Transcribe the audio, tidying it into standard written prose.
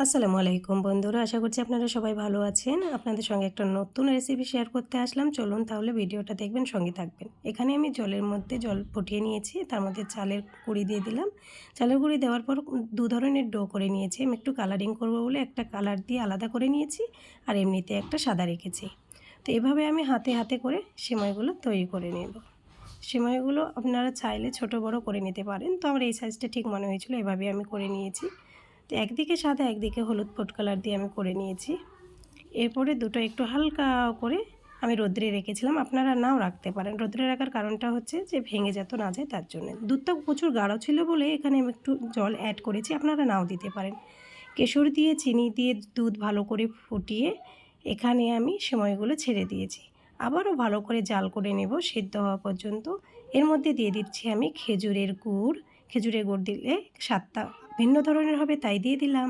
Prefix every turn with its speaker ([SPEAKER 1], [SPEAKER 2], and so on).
[SPEAKER 1] আসসালামু আলাইকুম বন্ধুরা, আশা করছি আপনারা সবাই ভালো আছেন। আপনাদের সঙ্গে একটা নতুন রেসিপি শেয়ার করতে আসলাম। চলুন তাহলে ভিডিওটা দেখবেন, সঙ্গে থাকবেন। এখানে আমি জলের মধ্যে জল ফুটিয়ে নিয়েছি, তার মধ্যে চালের গুঁড়ি দিয়ে দিলাম। চালের গুঁড়ি দেওয়ার পর দু ধরনের ডো করে নিয়েছি। আমি একটু কালারিং করব বলে একটা কালার দিয়ে আলাদা করে নিয়েছি, আর এমনিতে একটা সাদা রেখেছি। তো এভাবে আমি হাতে হাতে করে সেমাইগুলো তৈরি করে নেব। সেমাইগুলো আপনারা চাইলে ছোট বড় করে নিতে পারেন, তো আমার এই সাইজটা ঠিক মনে হয়েছিল, এভাবে আমি করে নিয়েছি। তো একদিকে সাদা একদিকে হলুদ ফুড কালার দিয়ে আমি করে নিয়েছি। এরপরে দুটো একটু হালকা করে আমি রোদ্রে রেখেছিলাম, আপনারা নাও রাখতে পারেন। রোদ্রে রাখার কারণটা হচ্ছে যে ভেঙে যেত না যায় তার জন্য। দুধটা প্রচুর গাঢ় ছিল বলে এখানে আমি একটু জল অ্যাড করেছি, আপনারা নাও দিতে পারেন। কেশর দিয়ে চিনি দিয়ে দুধ ভালো করে ফুটিয়ে এখানে আমি সেমাইগুলো ছেড়ে দিয়েছি। আবারও ভালো করে জাল করে নেব সিদ্ধ হওয়া পর্যন্ত। এর মধ্যে দিয়ে দিচ্ছি আমি খেজুরের গুড়। খেজুরের গুড় দিলে স্বাদটা ভিন্ন ধরনের হবে, তাই দিয়ে দিলাম।